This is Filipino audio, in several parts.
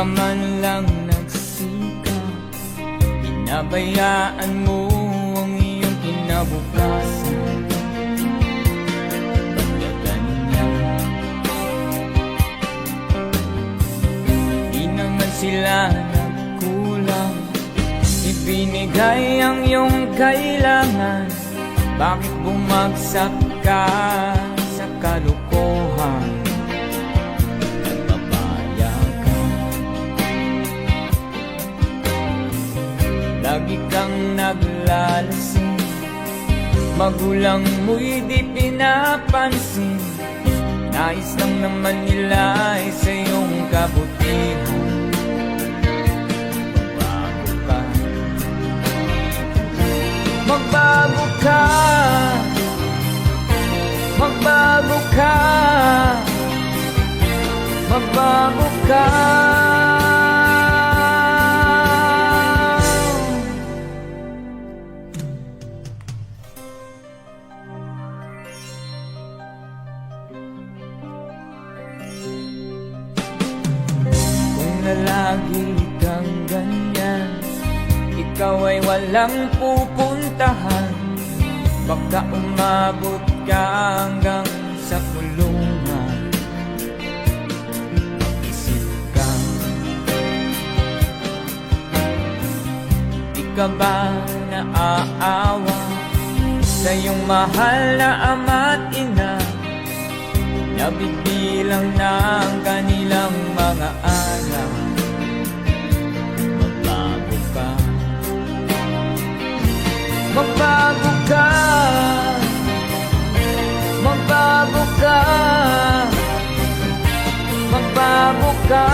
ka man lang nagsikap, pinabayaan mo ang iyong kinabukasan. Ba't ka ganyan? Di naman sila nagkulang, ibinigay ang iyong kailangan. Bakit bumagsak ka sa kalukuhan? Nagpapaya ka, lagi kang naglalasing, magulang mo'y di pinapansin. Nais lang naman nila ay sa iyong kabutihan. Magbago ka, magbago ka, magbago ka. Kung nalagi kang ganyan, ikaw ay walang pupuntahan. Baka umabot ka hanggang sa kulungan. Mag-isip ka, di ka ba naaawa sa iyong mahal na ama't ina? Nabibilang na ang kanilang mga araw. Magbago ka, magbago ka, magbago ka, magbago ka.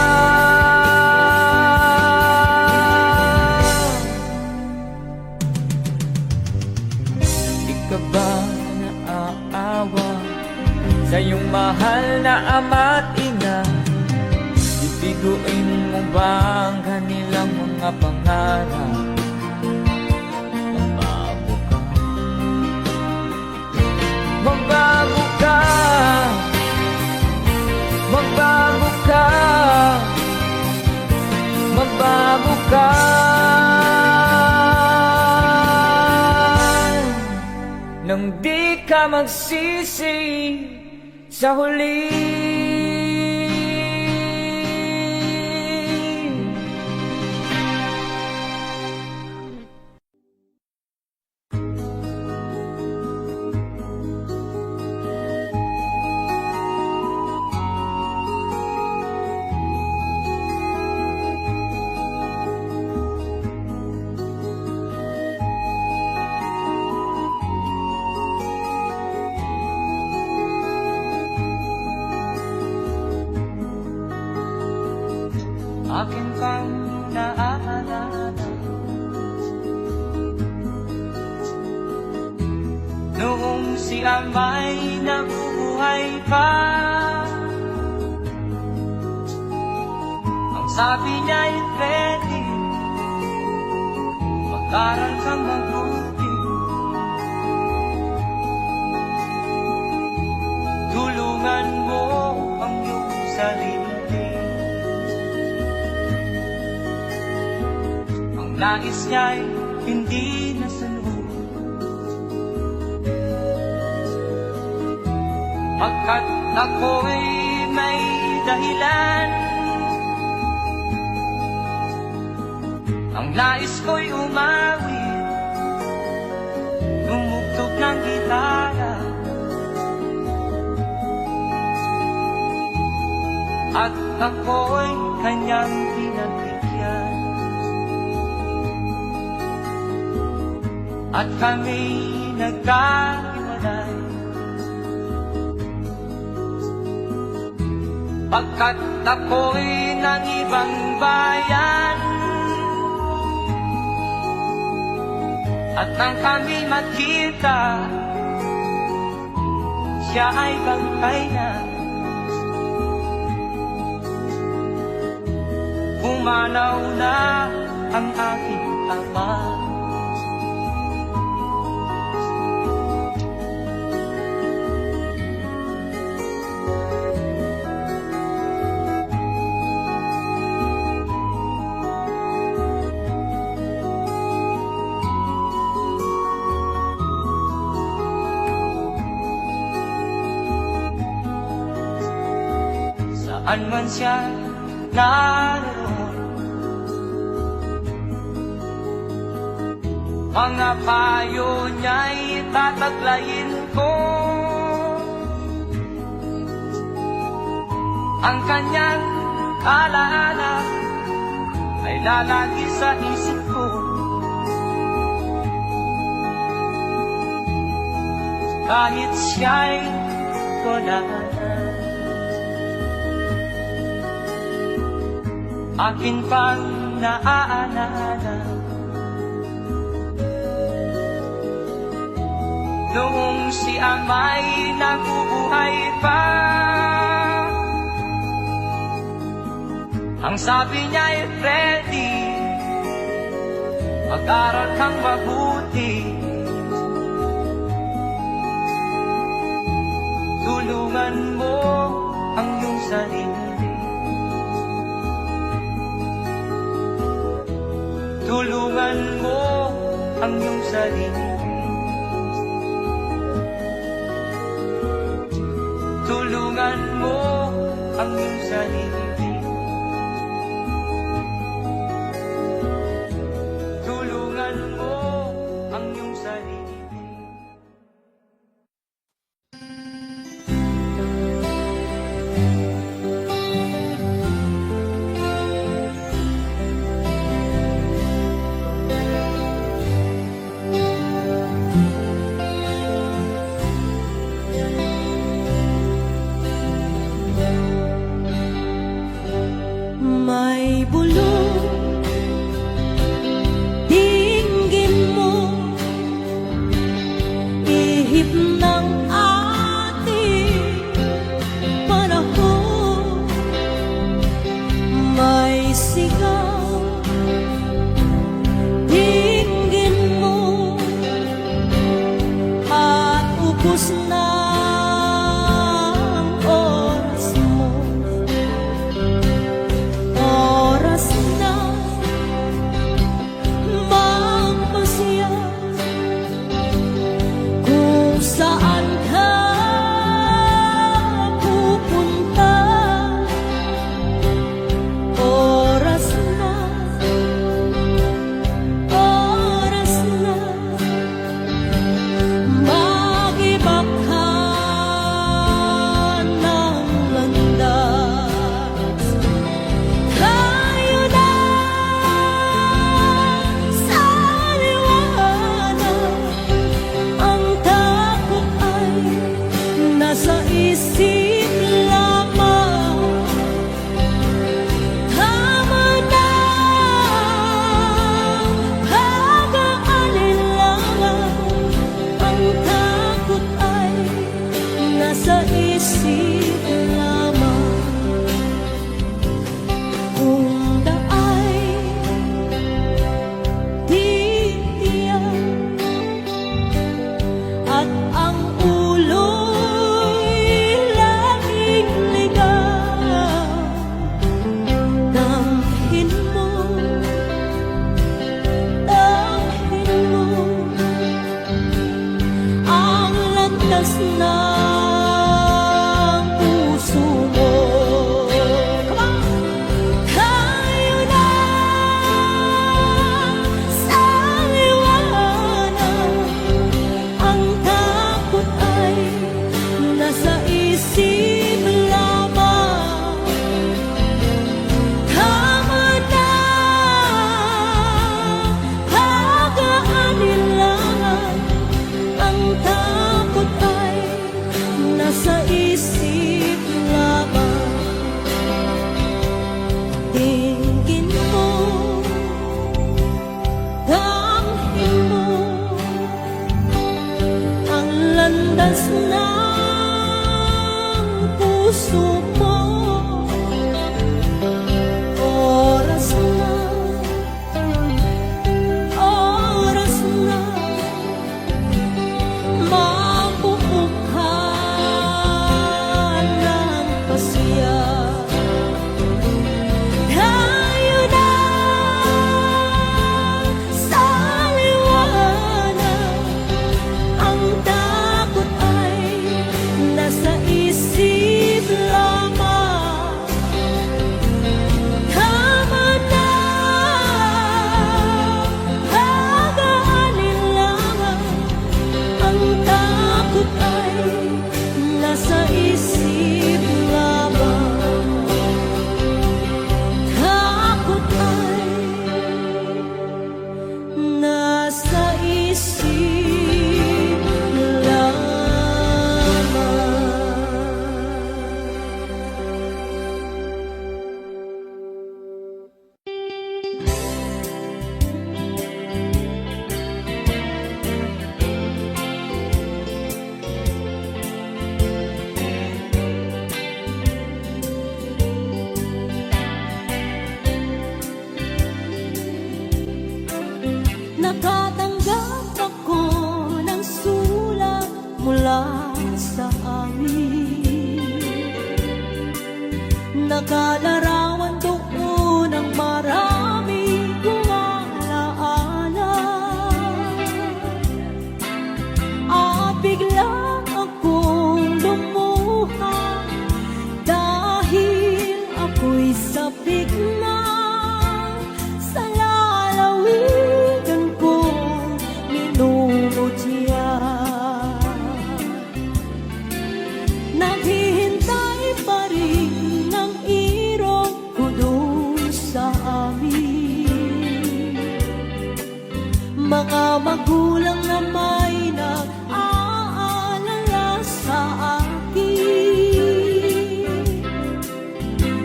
Di ka ba naaawa sa iyong mahal na ama't ina? Bibiguin mo ba ang kanilang mga pangarap? Magbago ka, magbago ka, magbago ka. Nang di ka magsisi sa huli. Akin kang naaalala noong si Amay nabubuhay pa. Ang sabi niya'y ready, mag-aral kang mabuti, tulungan mo ang iyong sarili. Nais niya'y hindi nasunod, pagkat ako'y may dahilan. Ang nais ko'y umawi, tumugtog ng gitara, at ako'y kanyang pinagbigyan. At kami nagkahiwalay, pagkat ako'y ng ibang bayan. At nang kami magkita, siya ay bangkay na. Pumanaw na ang aking ama. saan man siya naroon. Mga payo niya'y tataglayin ko, ang kanyang alaala ay lalagi sa isip ko. Kahit siya'y wala na, akin pang naaalala noong si Amay nabubuhay pa. Ang sabi niya ay Freddy, mag-aral kang mabuti, tulungan mo ang iyong sarili, tulungan mo ang iyong sarili, tulungan mo ang iyong sarili, tulungan mo ang iyong sarili. May bulong dinggin mo, ihip ng ating panahon. May sigaw dinggin mo, at ubos na ang oras mo. Oras na magpasya kung saan ka pupunta. Oras na mag-iba ka ng landas. Tayo na sa liwanag, ang takot ay nasa isip lamang. Tama na pag-aalala, ang takot ay nasa isip lamang. Kung daay titiyak at ang ulo'y laging ligaw, damhin mo ang landas ng puso mo. Come on! Tayo na sa liwanag, ang takot ay nasa isip lamang. Tama na pag-aalala, ang takot ay isip lamang. Nakatanggap ako ng sulat mula sa amin. Nakalarawan doon ang marami kong alaala. At biglang akong lumuha dahil ako'y sabik na sa lalawigan kong minumutya. Naghihintay pa rin ng irog ko doon sa amin. Mga magulang na may nag-aalala sa akin.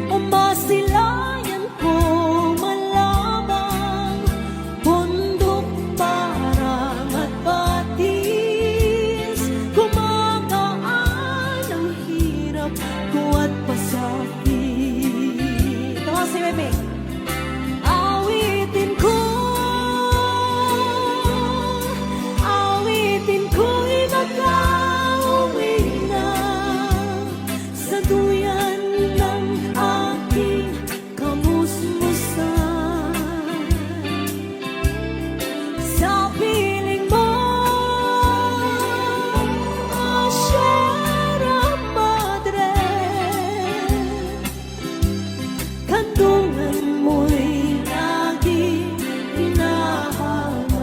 Umasilayan ko malamang bundok parang at batis. Kumagaan ang hirap ko at pasakit. Ito nga si Bebe. Awitin ko, awitin ko'y mag-auwi na sa duyan ng aking kamusmusan. Sa piling mo, Sierra Madre, kandungan mo'y laging hinahanap.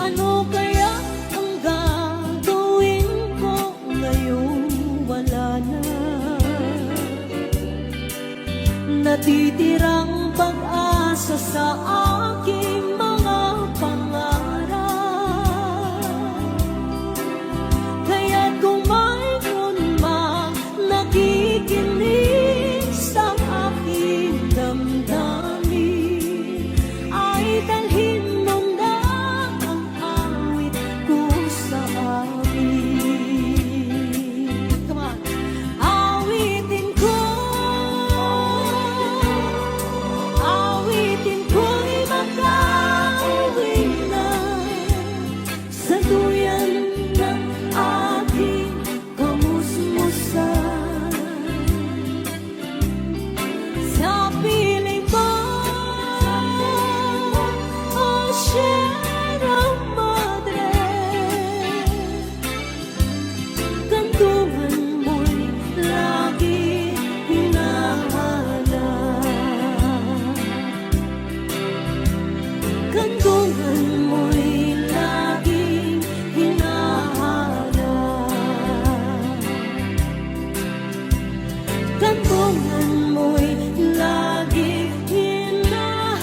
Ano kaya ang gagawin ko ngayong wala na? Natitirang pag-asa sa aking mga pangarap. Kaya't kung mayroon mang nakikinig sa aking damdamin, ay dalhin mo na ang awit ko sa amin. Come on. Awitin ko, awitin ko'y mag-auwi na sa duyan ng aking kamusmusan. Sa piling mo, Sierra Madre, kandungan mo'y lagi hinahanap. Kandungan mo'y laging hinahanap. Kandungan mo'y laging hinahanap.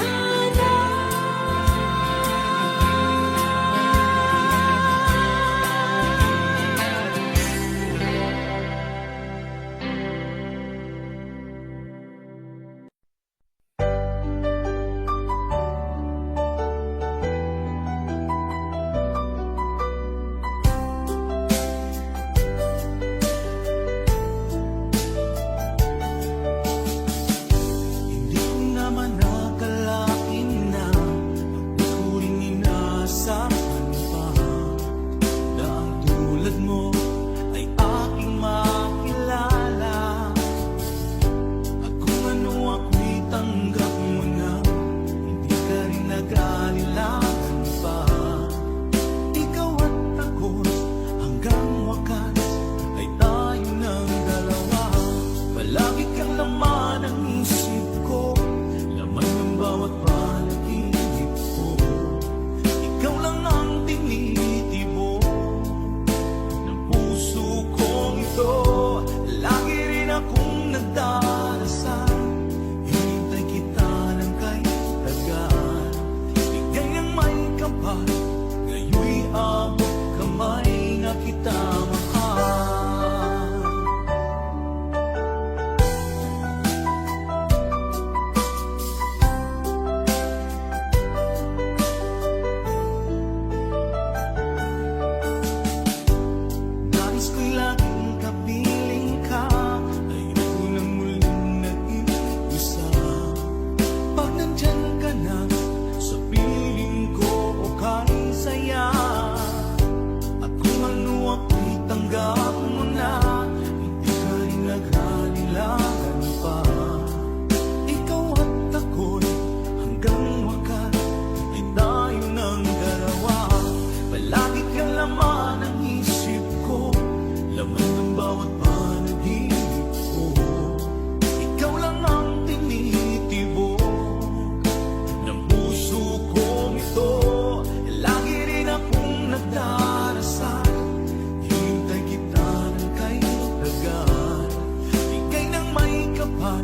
kapal,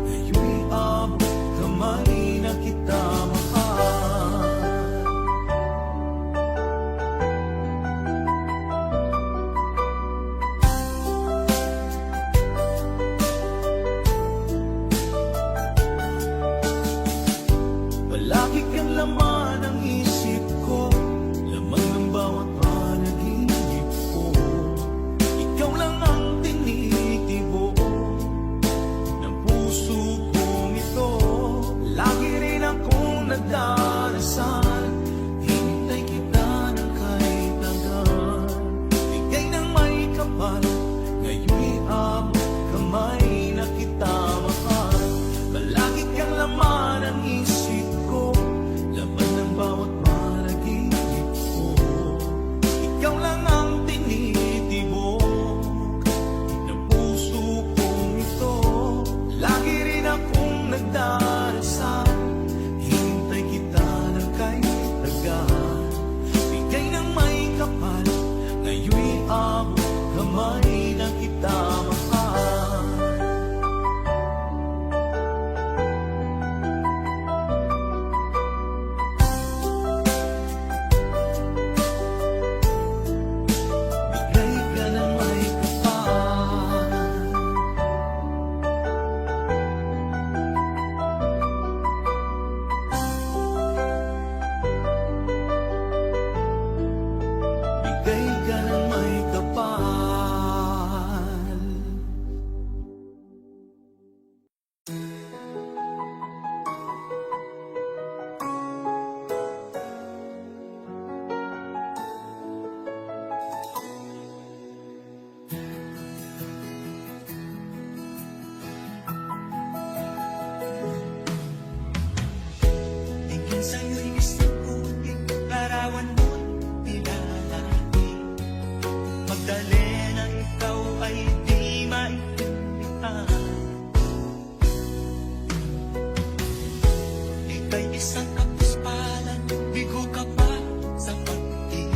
ngayon'y abot kamay na kita mahal. Palagi kang laman ng isip ko, laman ng bawat panaginip ko. Ikaw lang ang tinitibo ng puso kong ito. Lagi rin akong nagdarasal, hinintay kita ng kahit hanggan. Bigay ng may kapal, ngayon'y abot kamay na kita mahal. Palagi kang laman ng isip ko, laman ng bawat panaginip ko. Ikaw lang ang tinitibok ng puso kong ito. Lagi rin akong nagdarasal, hintay kita ng kahit tagal. Bigay ng may kapal, ngayon'y abot kamay na kita mahal. Bigay ka ng may kapal. Bigay ka ng may kapal. Tingin sa'yo'y isang putik, larawan mo'y nilalaki. Magdali na ikaw ay di maintindihan. Ika'y isang kapuspalan, bigo ka pa sa pag-ibig.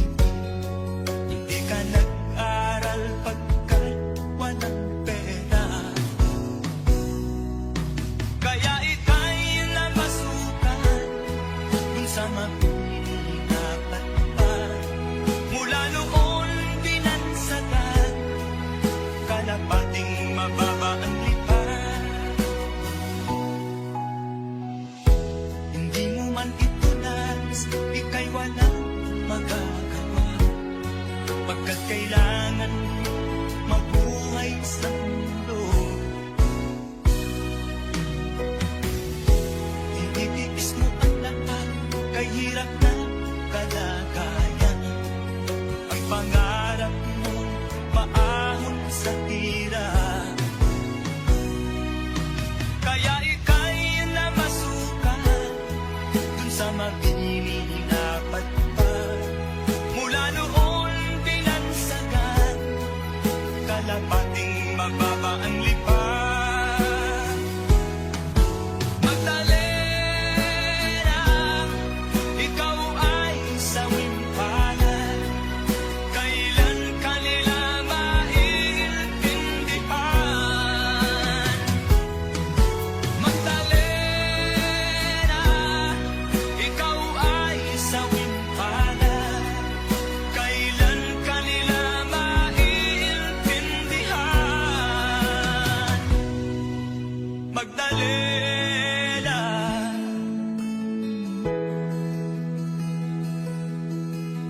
Hindi ka nag-aral pagkat walang pera. Kaya ika'y namasukan dun sa mapinapat pa. Mula noon binansagan, kalapating mababa ang lipan. Hindi mo man ito nais, ika'y walang magagawa. Pagkat kailangan mabuhay sa mundo. Ititiis mo ang lahat, kay hirap na kalagayan. Ang pangarap mo, maahon sa hirap. Kaya ika'y namasukan dun sa mabininapat pa. Mula noon binansagan, kalapating mababa ang lipan. Magdalena, ikaw ay sawimpalan. Kailan kanila maiintindihan? Magdalena, ikaw ay sawimpalan. Kailan kanila maiintindihan? Magdalena,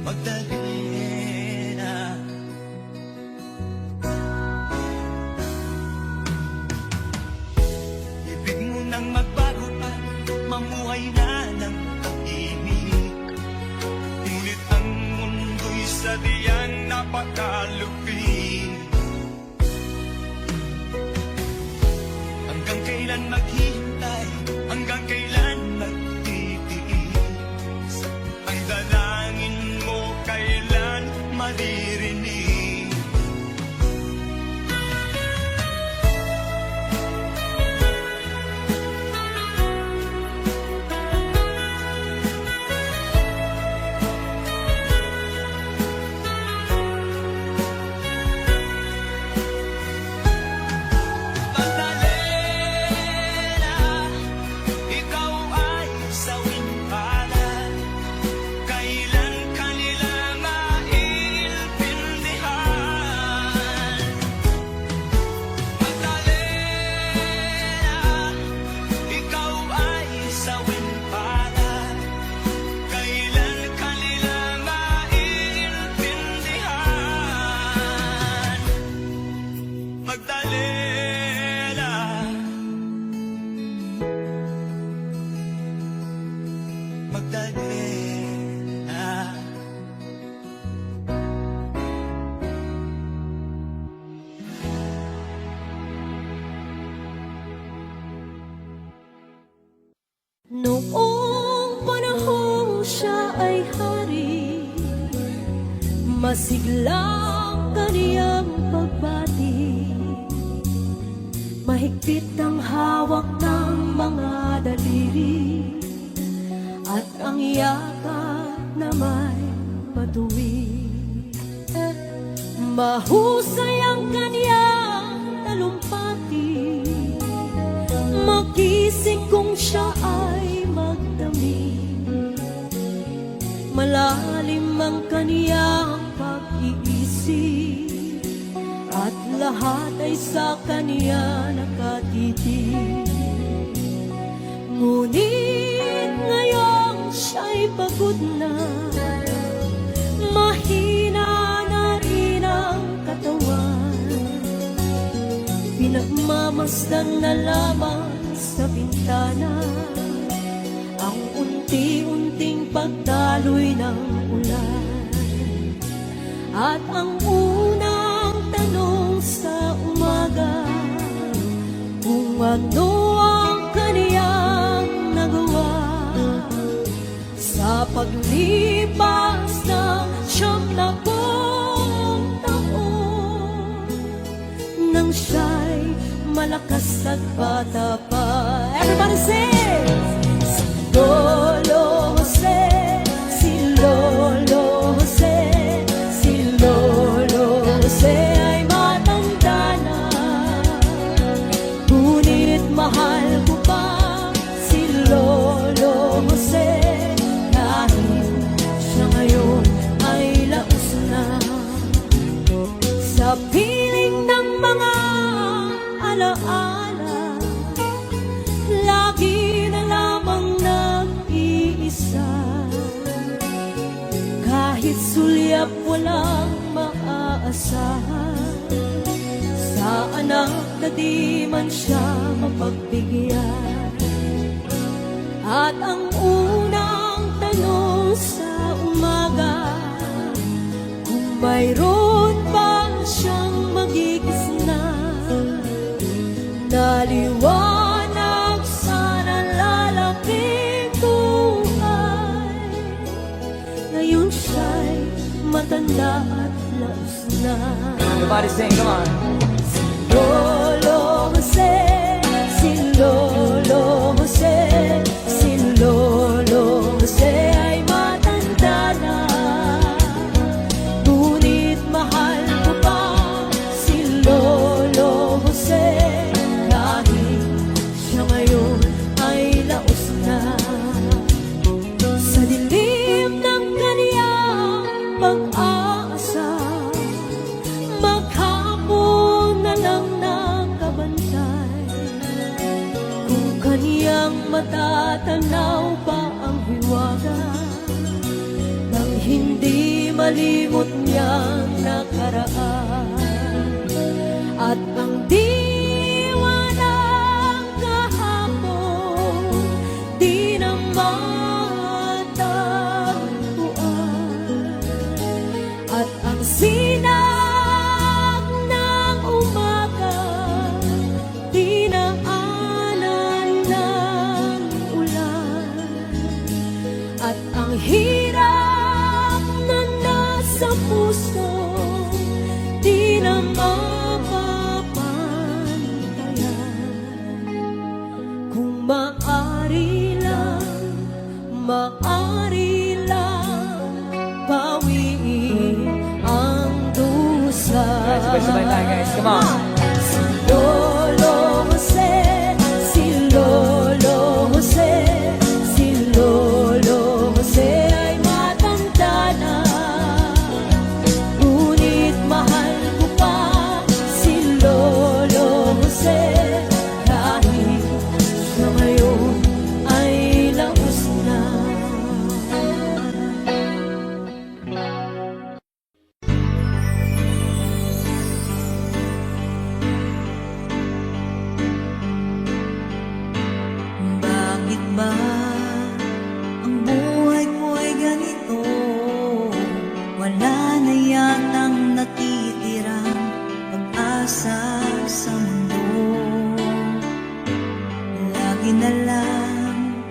Magdalena. Ibig mo nang magbago pa, mamuhay na ng tahimik. Ngunit ang mundo'y sadyang napakalupit. Hanggang kailan maghihintay? Hanggang kailan magtitiis? Ang dalangin mo kailan maririnig? Magdalena, Noong panahong siya ay hari, masiglang kaniyang pagbati. Mahigpit ang hawak ng mga daliri, at ang yakap na may matuwid. Mahusay ang kaniyang talumpati, makisig kung siya ay magdamit. Malalim ang kaniyang pag-iisip, at lahat ay sa kaniya nakatitig. Ngunit ngayong siya'y pagod na, mahina na rin ang katawan. Pinagmamasdan na lamang sa bintana ang unti-unting pagdaloy ng ulan. At ang unang tanong sa umaga, kung ano ang kaniyang nagawa sa paglipas ng 70 taon, nang siya'y malakas at bata pa. Everybody sing! Si Lolo Jose, si Lolo Jose, si Lolo Jose ay matanda na, ngunit mahal ko pa si Lolo Jose, kahit siya ngayon ay laos na. Sa piling ng mga alaala, lagi na lamang nag-iisa. Kahit sulyap walang maaasahan, sa anak na di man siya mapagbigyan. At ang unang tanong sa umaga, kung mayroon pa siyang magigisna, naliwanag sa nalalaking buhay. Ngayon siya'y matanda at laos na. Everybody sing, come on. Lolo Jose, si Lolo Jose, si Lolo Jose ay matanda na, ngunit mahal ko pa si Lolo Jose, kahit siya ngayon ay laos na. Sa dilim ng kaniyang pag-aasa, maghapon na lang nakabantay. Kung kaniyang matatanaw pa ang hiwaga, nang hindi malimot niyang nakaraan. At ang diwa ng kahapon di na matagpuan. At ang sinag ng umaga di na anan ng ulan. At ang hirap na nasa puso di na mapapantayan. Kung maaari lang bawiin ang dusa. Sabay-sabay tayo, guys. Come on. Si Lolo Jose, si Lolo Jose, si Lolo Jose ay matanda na, ngunit mahal ko pa si Lolo Jose, kahit siya ngayon ay laos na. Bakit ba ang buhay ko'y ganito? Wala na yatang natitirang pag-asa sa mundo. Lagi na lang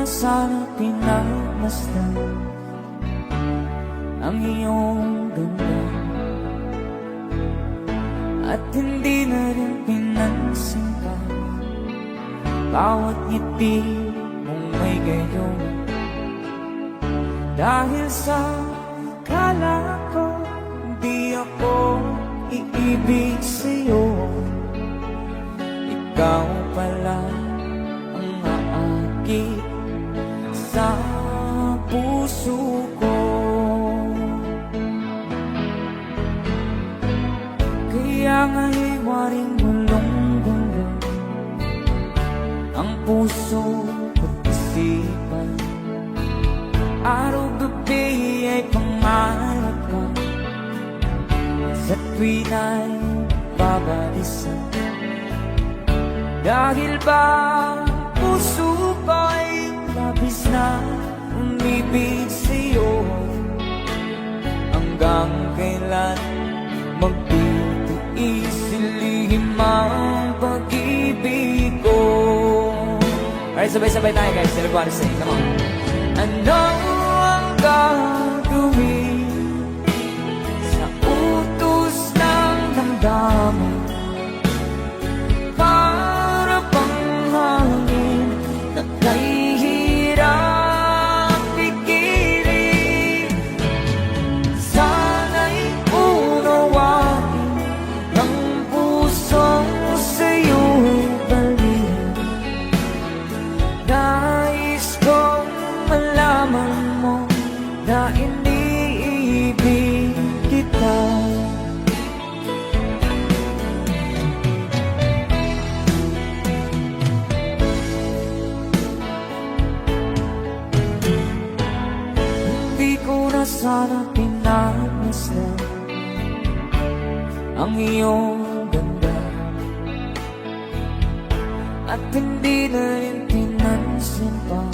na sana pinagmasdan ang iyong ganda, at hindi na rin pinansin pa bawat ngiti mong may gayon. Dahil sa akala ko di ako iibig sa'yo, ikaw pala ang aakit sa puso ko. Kaya nga'y waring gulong-gulo ang puso ko't isipan. Araw-gabi ay pangarap ka sa tuwin ay babalisan. Dahil ba puso ko'y labis na umibig sa'yo, hanggang kailan magtitiis ilihim ang pag-ibig ko. Alright, sabay-sabay tayo guys. Everybody sing, come on. Ano ang gagawin sa utos ng damdamin? Para bang hangin na kahihirap pigilan? Sana'y unawain ng pusong sa'yo'y balihan. Nais kong malaman mo na iniibig kita. Hindi ko na sana pinagmasdan ang iyong ganda, at hindi na rin pinansin pa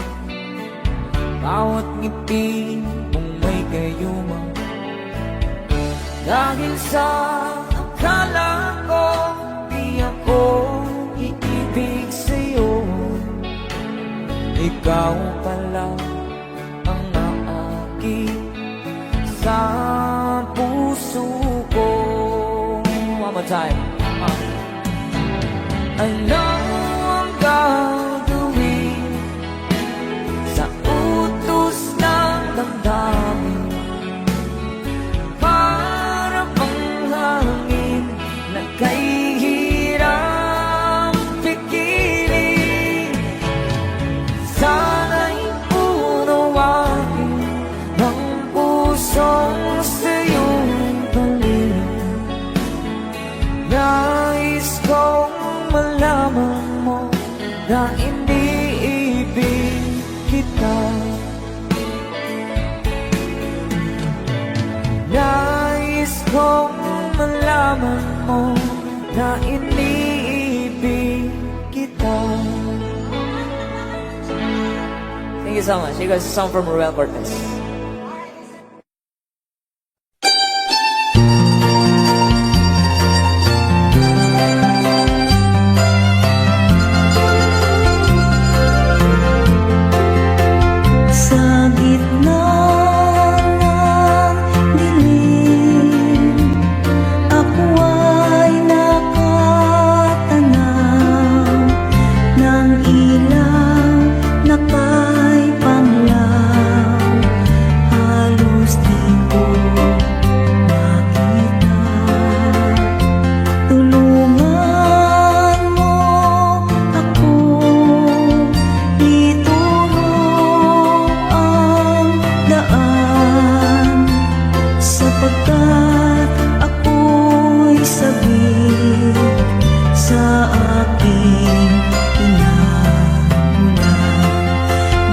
bawat ngiti mong may gayuma. Dahil sa akala ko di ako iibig sa'yo, ikaw pala ang naakit sa puso ko. One more time. Ano ang gagawin sa utos ng damdamin? Para bang hangin na kahihirap pigilan? Sana'y unawain ng pusong sa'yo'y balihan. Nais kong malaman mo na iniibig kita. Nais kong malaman mo na iniibig kita. Thank you so much. You guys, a song from Ruel Cortez. Sa gitna ng dilim, ako ay nakatanaw ng ilaw na kay panglaw. Halos di ko makita. Tulungan mo ako, ituro ang daan, sapagkat ako'y sabik sa aking hinahunan.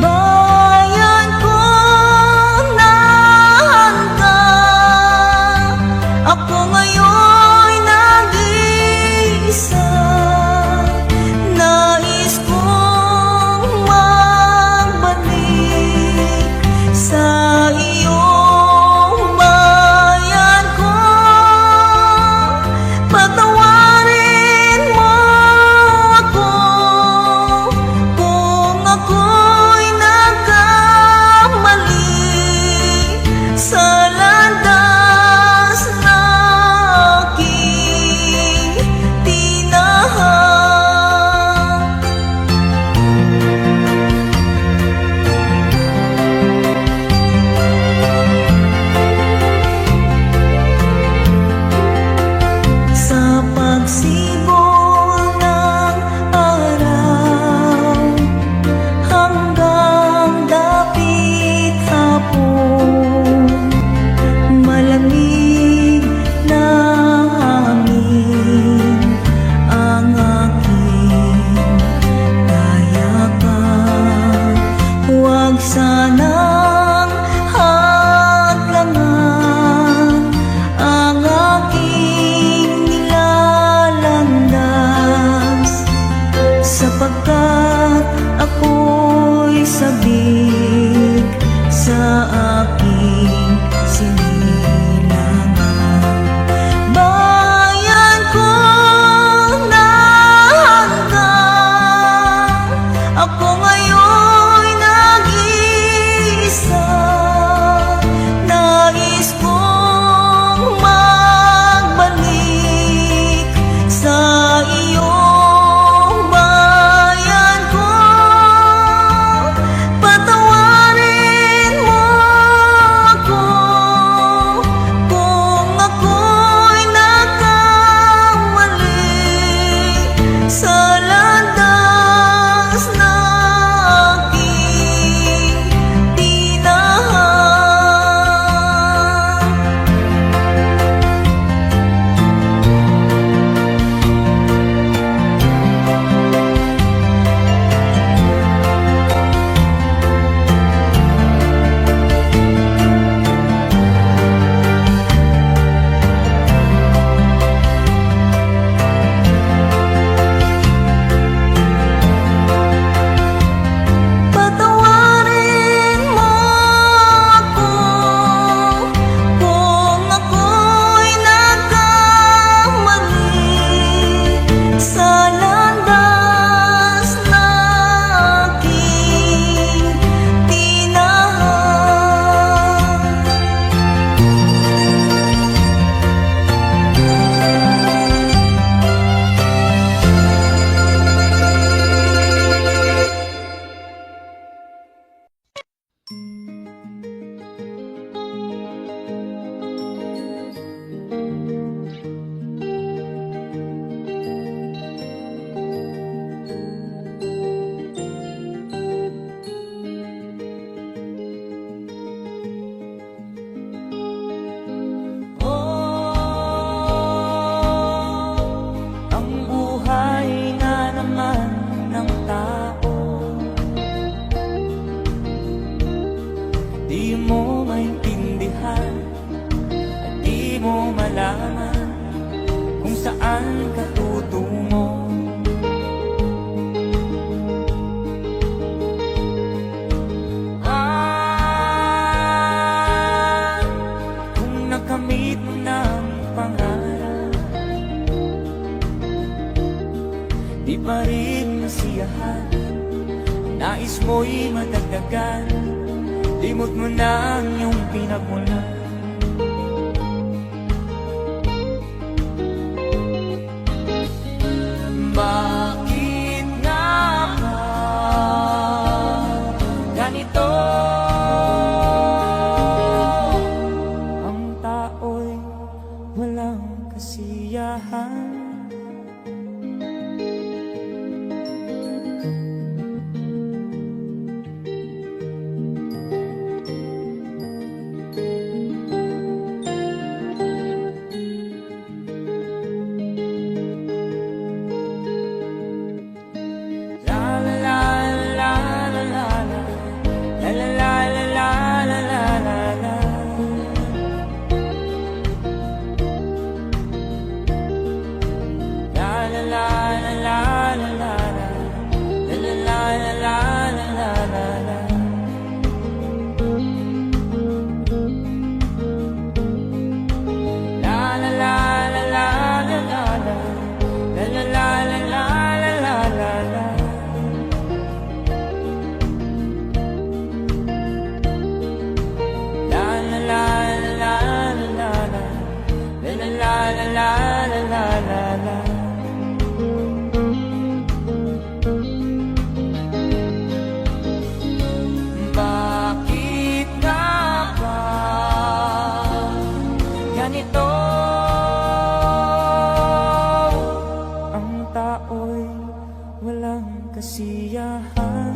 Bayan kong nahanda, ako ngayon'y nag-iisa. Nais kong magbalik sa iyong bayan ko. Patawarin mo ako di mo malaman kung saan ka tutungo. Kung nakamit mo ng pangarap, di pa rin masiyahan, nais mo'y madagdagan, limot mo na ang iyong pinagmulan. Bakit nga ba ganito? Ang tao'y walang kasiyahan. Bakit nga ba ganito? Ang tao'y walang kasiyahan.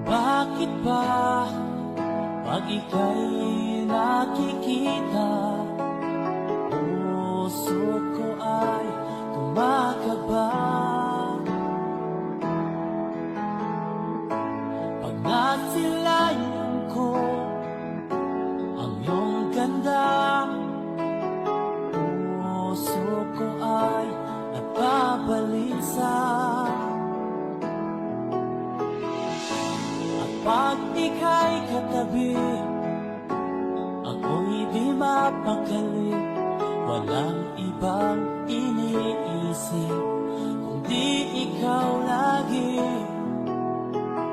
Bakit ba pag ika'y nakikita, puso ko ay kumakaba? Pag nasilayan ko ang iyong ganda, puso ko ay napabalisa. Pag ika'y katabi, ako'y di mapakali. Walang ibang iniisip, kundi ikaw lagi.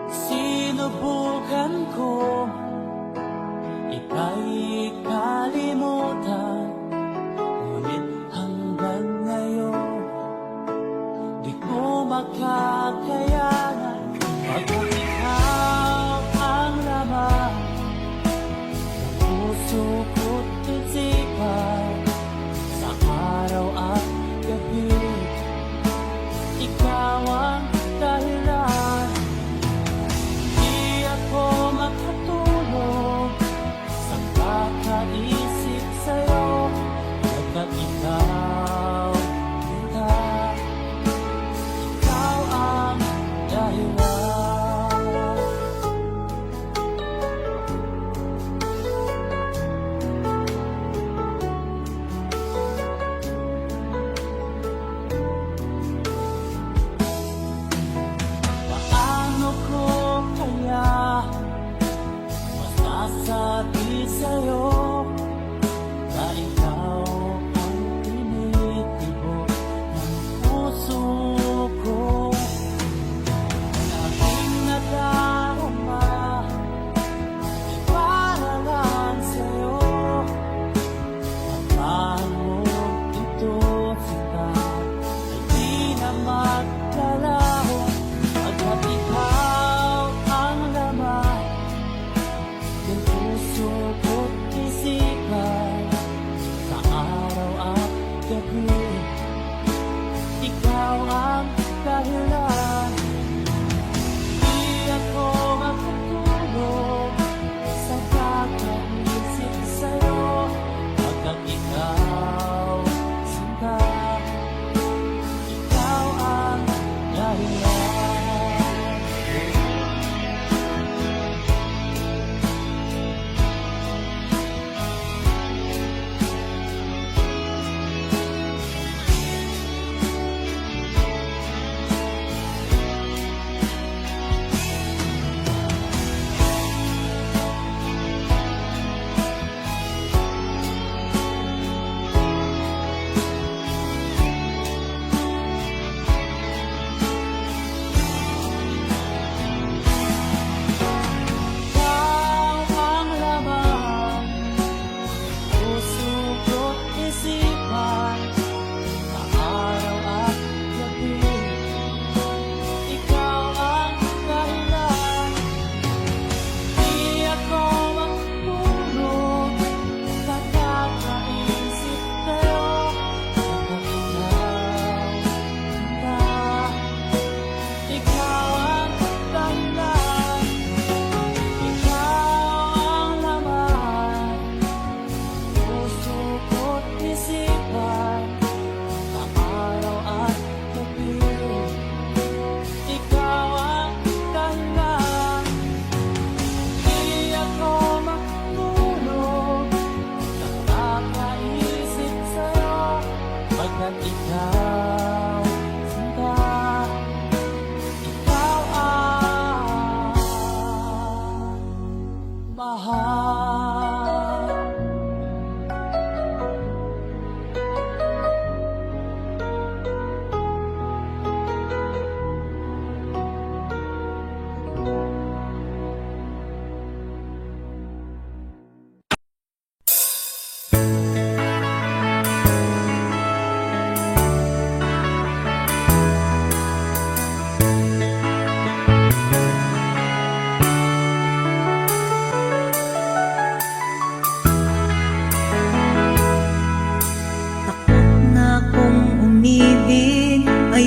Sinubukan ko ika'y kalimutan, ngunit hanggang ngayon di ko makakayanan. Pagkat ikaw ang laman ng puso ko't isipan, sa araw at gabi, ikaw ang dahilan. Di ako makatulog sa kakaisip sa'yo, pagkat ikaw kita, ikaw ang dahilan.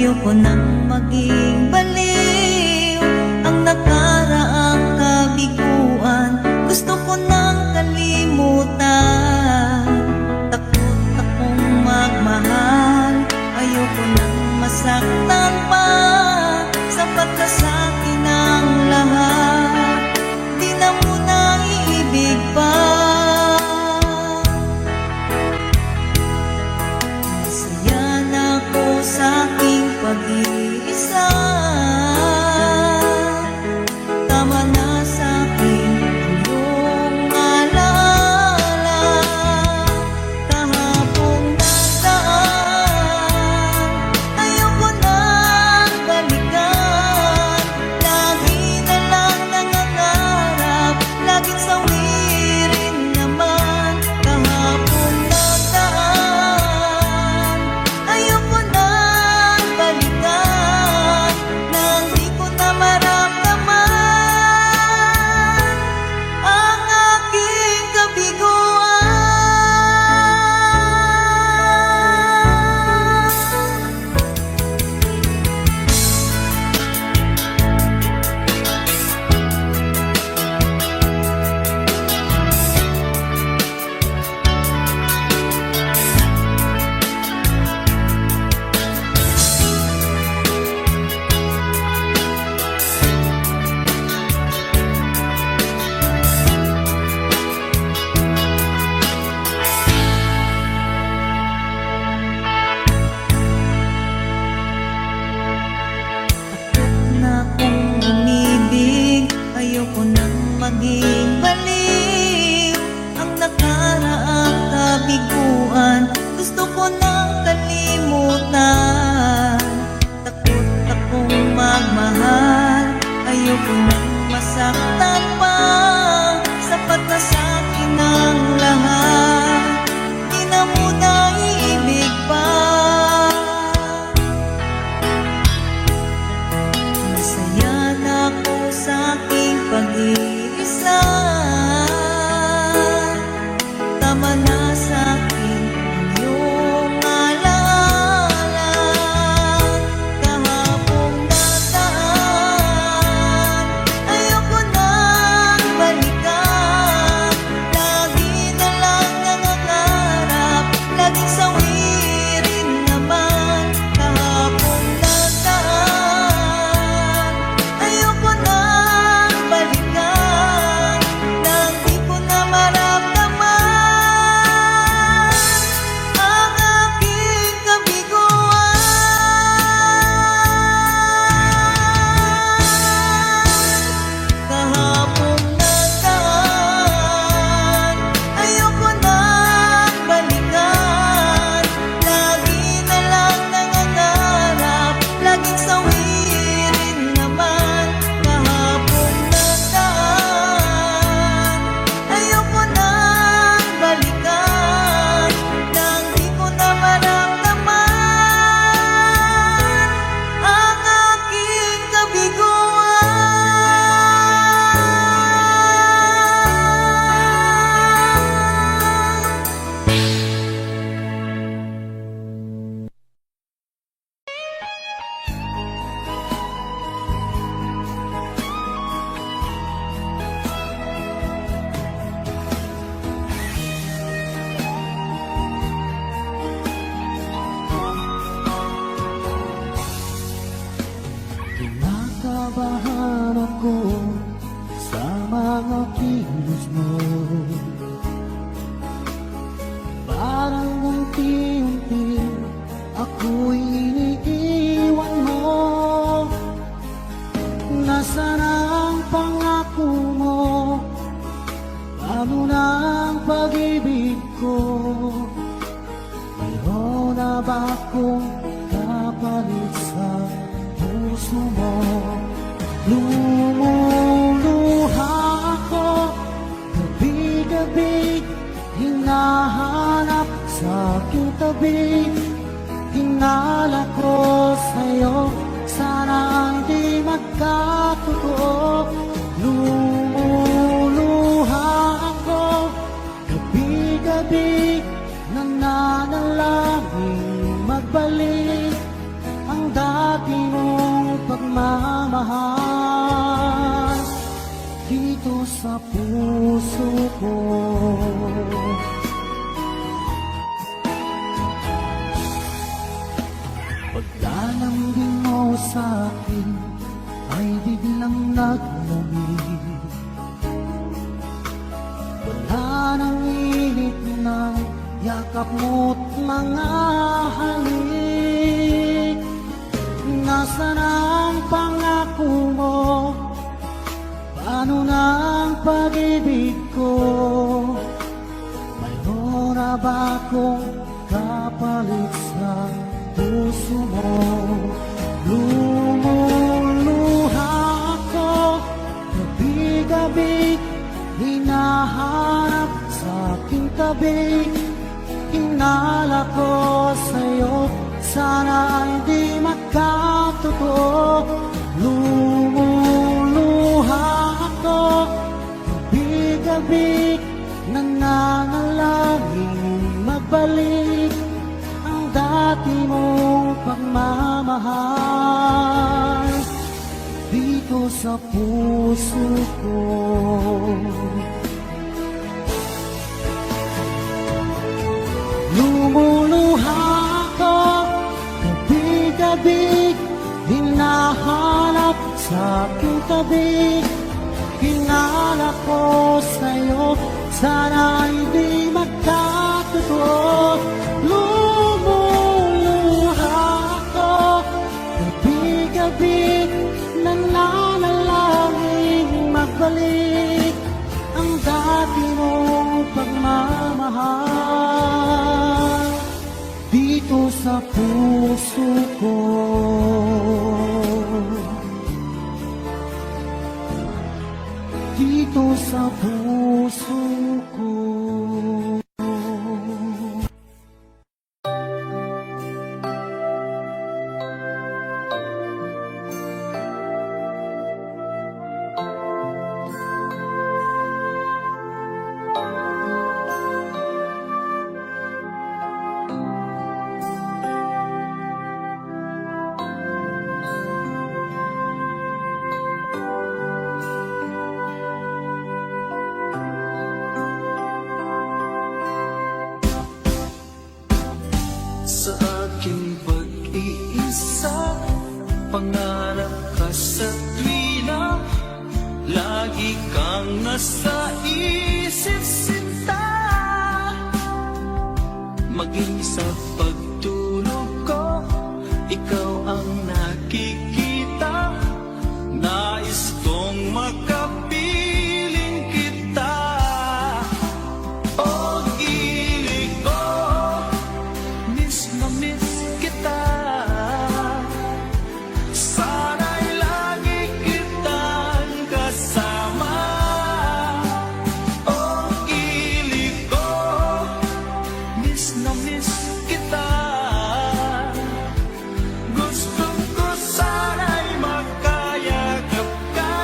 ayoko nang maging baliw. Ang nakaraang kabiguan, gusto ko nang kalimutan. Takot akong magmahal, ayoko nang masaktan pa. Sapat na sa'kin ang lahat, di na muna iibig pa. Masaya na ako sa'king pag-iisa. Tama na sa'kin ang iyong alaala. Kahapong nasaan, ayoko nang balikan. Lagi na lang nangangarap, laging sawirin naman. Kahapong nasaan, ayoko nang balikan. Nang di ko na maramdaman ang aking kabiguan. Na kung umibig, ayoko nang maging baliw. Ang nakaraang kabiguan, gusto ko nang kalimutan. Takot akong magmahal, ayoko nang masaktan pa. Sapat na sa'kin ang lahat, di na muna iibig pa. Masaya na ako sa'king pag-iisa. Tama na sa'kin ang iyong alaala. Kahapong nasaan, ayoko nang balikan. Lagi na lang nangangarap, laging sawirin naman. Kahapong nasaan, ayoko nang balikan. Nang di ko na maramdaman ang aking kabiguan. Kahapong nasaan, ayoko nang balikan. Lagi na lang nangangarap, laging sawirin naman. Kahapong nasaan, ayoko nang balikan. Nang di ko na maramdaman ang aking kabiguan. Kinakabahan ako sa mga kilos mo. Parang unti-unti ako'y iniiwan mo. Nasaan ang pangako mo? Paano na ang pag-ibig ko? Mayroon na ba akong kapalit sa puso mo? Lumuluha ako, gabi-gabi, hinahanap sa aking tabi. Hinala ko sa'yo, sana hindi magkatotoo. Lumuluha ako, gabi-gabi, nananalangin magbalik ang dati. puso ko. Paglalambing mo sa akin ay biglang naglamig. Wala nang init ng yakap mo't mga halik. Nasaan ang pangako mo? Paano na ang pag-ibig ko? Mayroon na ba akong kapalit sa puso mo? Lumuluha ako, gabi-gabi, hinahanap sa aking tabi. Hinala ko sa'yo, sana hindi magkatotoo. Lumuluha ako, gabi-gabi, nananalangin magbalik ang dati mong pagmamahal dito sa puso ko. Lumuluha ako, gabi-gabi, hinahanap sa aking tabi. Hinala ko sa'yo, sana hindi magkatotoo. Lumuluha ako, gabi-gabi, nananalangin magbalik ang dati mong pagmamahal dito sa puso ko. Dito sa puso ko. Sa aking pag-iisa, pangarap ka sa tuwina, lagi kang nasa isip sinta. Maging sa pagtulog ko, ikaw ang nakikita. Nais kong makapiling kita. Oh, ilig ko, miss na miss kita. Sana'y lagi kitang kasama. Oh, ilig ko, miss na miss kita. Gusto ko sana'y makayagap ka.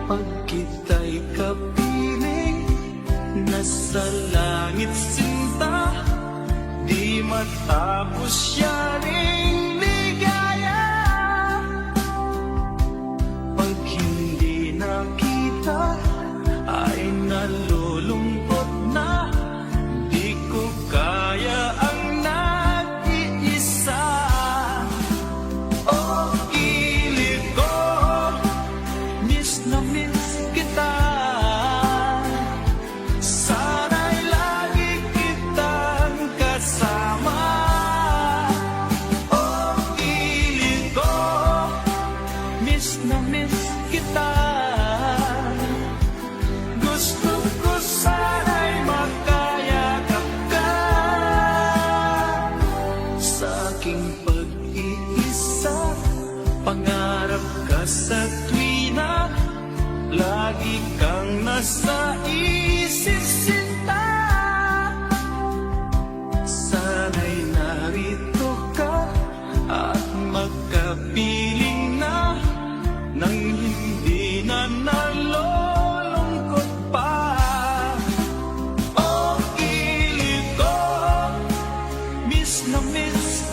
Pag kita'y kapiling, nasa langit sinta, di matapos yaring ligaya. Pag hindi nakita, ay nalulungkot na. Di ko kaya ang nag-iisa. Oh, ilig ko, miss na miss kita. Sana'y lagi kitang kasama. Oh, ilig ko, miss na miss kita. Gusto ko sana'y makayakap ka. Sa aking pag-iisa, pangarap ka sa tuwina, lagi kang nasa isip sinta. Sana'y narito ka at magkapiling na, nang hindi na nalulungkot pa. Oh, ilig ko, miss na miss